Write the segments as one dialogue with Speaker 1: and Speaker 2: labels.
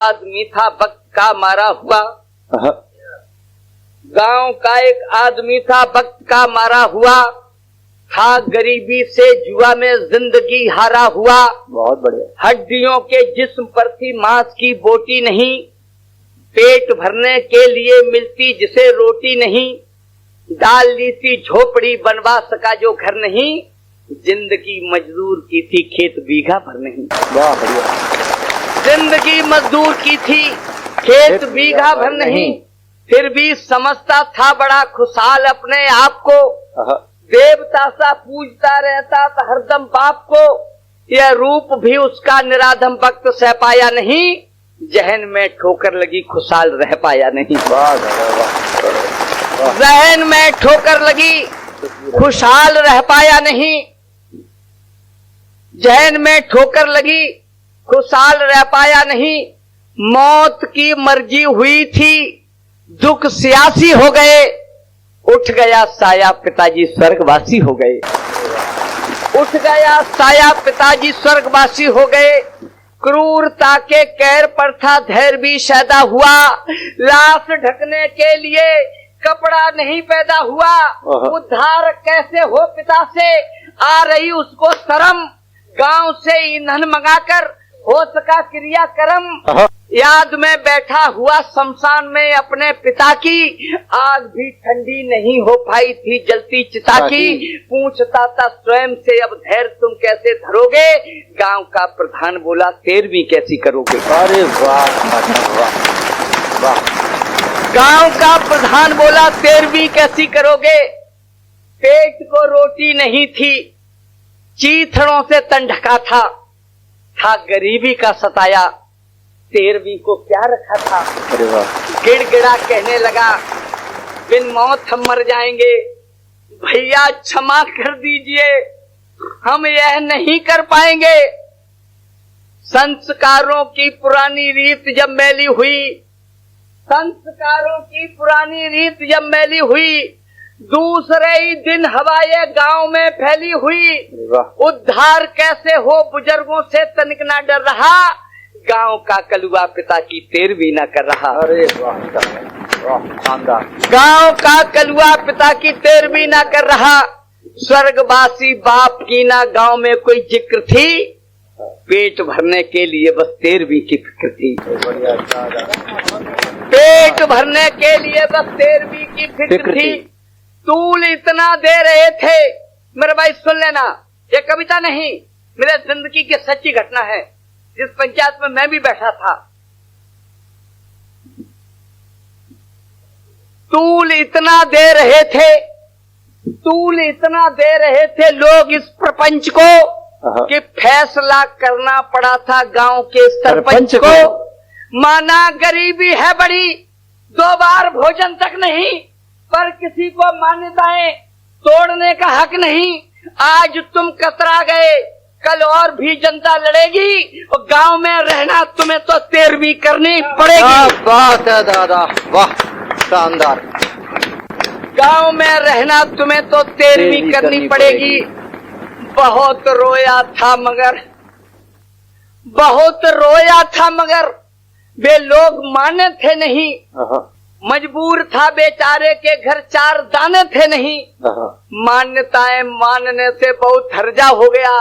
Speaker 1: आदमी था वक्त का मारा हुआ। गांव का एक आदमी था वक्त का मारा हुआ, था गरीबी से जुआ में जिंदगी हारा हुआ।
Speaker 2: बहुत बढ़िया।
Speaker 1: हड्डियों के जिस्म पर थी मांस की बोटी नहीं, पेट भरने के लिए मिलती जिसे रोटी नहीं। डाल ली थी झोपड़ी बनवा सका जो घर नहीं, जिंदगी मजदूर की थी खेत बीघा भर नहीं।
Speaker 2: वाह बढ़िया।
Speaker 1: जिंदगी मजदूर की थी खेत बीघा भर नहीं, फिर भी समझता था बड़ा खुशहाल अपने आप को। देवता सा पूजता रहता था हरदम बाप को, यह रूप भी उसका निराधम वक्त सह पाया नहीं, जहन में ठोकर लगी खुशहाल रह पाया नहीं। जहन में ठोकर लगी खुशहाल रह पाया नहीं, जहन में ठोकर लगी खुशहाल रह पाया नहीं। मौत की मर्जी हुई थी दुख सियासी हो गए, उठ गया साया पिताजी स्वर्गवासी हो गए। उठ गया साया पिताजी स्वर्गवासी हो गए। क्रूरता के कैर पर था धैर्य भी शैदा हुआ, लाश ढकने के लिए कपड़ा नहीं पैदा हुआ। उद्धार कैसे हो पिता से आ रही उसको शर्म, गांव से ईंधन मंगाकर हो सका क्रियाक्रम। याद में बैठा हुआ शमशान में अपने पिता की, आग भी ठंडी नहीं हो पाई थी जलती चिता की। पूछता था स्वयं से अब धैर्य तुम कैसे धरोगे, गांव का प्रधान बोला 13वीं कैसी करोगे।
Speaker 2: अरे वाह वाह।
Speaker 1: गांव का प्रधान बोला 13वीं कैसी करोगे। पेट को रोटी नहीं थी, चीथड़ों से तन ढका था गरीबी का सताया, 13वीं को क्या रखा था।
Speaker 2: अरे वाह।
Speaker 1: गिड़गिड़ा कहने लगा बिन मौत हम मर जाएंगे, भैया क्षमा कर दीजिए हम यह नहीं कर पाएंगे। संस्कारों की पुरानी रीत जब मैली हुई, संस्कारों की पुरानी रीत जब मैली हुई, दूसरे ही दिन हवाएं गांव में फैली हुई। उद्धार कैसे हो बुजुर्गों से तनिक ना डर रहा, गांव का कलुआ पिता की 13वीं ना कर रहा।
Speaker 2: अरे वाह शानदार।
Speaker 1: गांव का कलुआ पिता की 13वीं ना कर रहा। स्वर्गवासी बाप की ना गांव में कोई जिक्र थी, पेट भरने के लिए बस 13वीं की फिक्र थी। पेट भरने के लिए बस 13वीं की फिक्र थी। तूल इतना दे रहे थे, मेरे भाई सुन लेना, ये कविता नहीं, मेरे जिंदगी की सच्ची घटना है, जिस पंचायत में मैं भी बैठा था। तूल इतना दे रहे थे, तूल इतना दे रहे थे लोग इस प्रपंच को कि फैसला करना पड़ा था गांव के सरपंच को। माना गरीबी है बड़ी, 2 बार भोजन तक नहीं, पर किसी को मान्यताएं तोड़ने का हक नहीं। आज तुम कतरा गए, कल और भी जनता लड़ेगी, और गांव में रहना तुम्हें तो 13वीं करनी पड़ेगी।
Speaker 2: बात है दादा, वाह शानदार।
Speaker 1: गांव में रहना तुम्हें तो 13वीं करनी पड़ेगी। बहुत रोया था मगर, बहुत रोया था मगर वे लोग माने थे नहीं। मजबूर था बेचारे के घर 4 दाने थे नहीं। मान्यताएं मानने से बहुत हर्जा हो गया,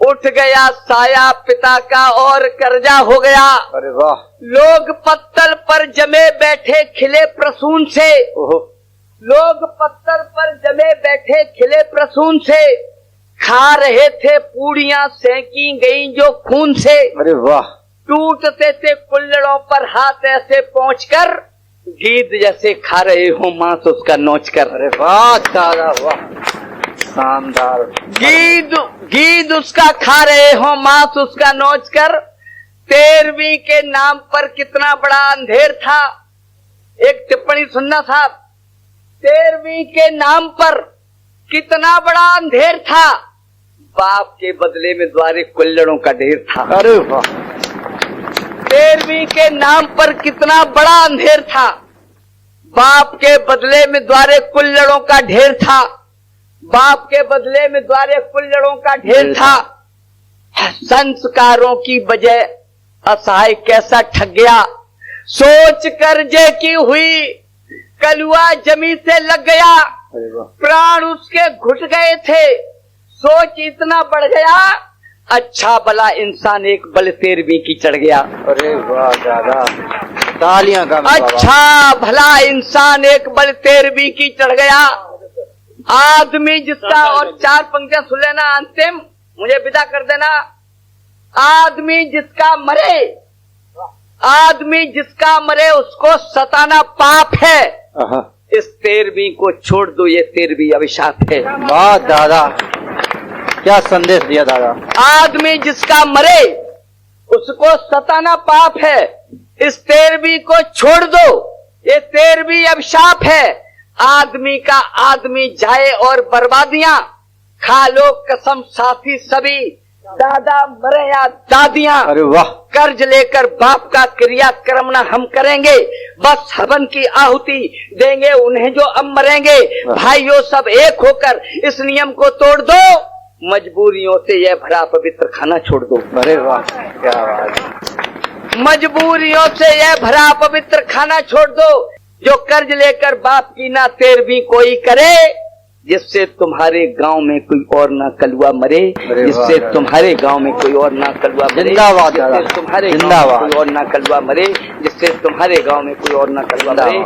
Speaker 1: उठ गया साया पिता का और कर्जा हो गया।
Speaker 2: अरे वाह।
Speaker 1: लोग पत्तल पर जमे बैठे खिले प्रसून से, लोग पत्तल पर जमे बैठे खिले प्रसून से, खा रहे थे पूड़ियां सेंकी गई जो खून से।
Speaker 2: अरे वाह।
Speaker 1: टूटते थे कुल्लड़ों पर हाथ ऐसे पहुंचकर, गीद जैसे खा रहे हो मांस उसका नोच कर।
Speaker 2: अरे वाह दादा, वाह शानदार।
Speaker 1: गीद उसका खा रहे हो मांस उसका नोच कर। 13वीं के नाम पर कितना बड़ा अंधेर था। एक टिप्पणी सुनना साहब, 13वीं के नाम पर कितना बड़ा अंधेर था, बाप के बदले में द्वारे कुल्लड़ों का ढेर था।
Speaker 2: अरे वाह।
Speaker 1: 13वीं के नाम पर कितना बड़ा अंधेर था, बाप के बदले में द्वारे कुल्लड़ों का ढेर था। बाप के बदले में द्वारे कुल्लड़ों का ढेर था। संस्कारों की बजाय असहाय कैसा ठग गया, सोच कर्जे की हुई, कलुआ जमी से लग गया,
Speaker 2: अरे वाह,
Speaker 1: प्राण उसके घुट गए थे, सोच इतना बढ़ गया, अच्छा भला इंसान एक बल 13वीं की चढ़ गया।
Speaker 2: अरे वाह दादा, तालियां का
Speaker 1: अच्छा भला इंसान एक बल 13वीं की चढ़ गया। आदमी जिसका, और 4 पंक्तियां सुन लेना अंतिम, मुझे विदा कर देना। आदमी जिसका मरे, आदमी जिसका मरे उसको सताना पाप है, इस 13वीं को छोड़ दो, ये 13वीं अभिशाप है।
Speaker 2: वाह दादा, क्या संदेश दिया दादा।
Speaker 1: आदमी जिसका मरे उसको सताना पाप है, इस 13वीं को छोड़ दो, ये 13वीं अभिशाप है। आदमी का आदमी जाए और बर्बादियां खा लो कसम साथी सभी, दादा मरे या दादियां।
Speaker 2: अरे वाह,
Speaker 1: कर्ज लेकर बाप का क्रियाक्रम न हम करेंगे, बस हवन की आहुति देंगे उन्हें जो अब मरेंगे। भाइयों सब एक होकर इस नियम को तोड़ दो, मजबूरियों से यह भरा पवित्र खाना छोड़ दो।
Speaker 2: अरे वाह, क्या बात।
Speaker 1: मजबूरियों से यह भरा पवित्र खाना छोड़ दो, जो कर्ज लेकर बाप की ना 13वीं कोई करे, जिससे तुम्हारे गांव में कोई और ना कलुआ मरे, जिससे तुम्हारे गांव में कोई और ना कलुआ मरे,
Speaker 2: जिंदाबाद,
Speaker 1: जिससे तुम्हारे गांव में कोई और ना कलुआ मरे, जिससे तुम्हारे गांव में कोई और ना कलुआ मरे।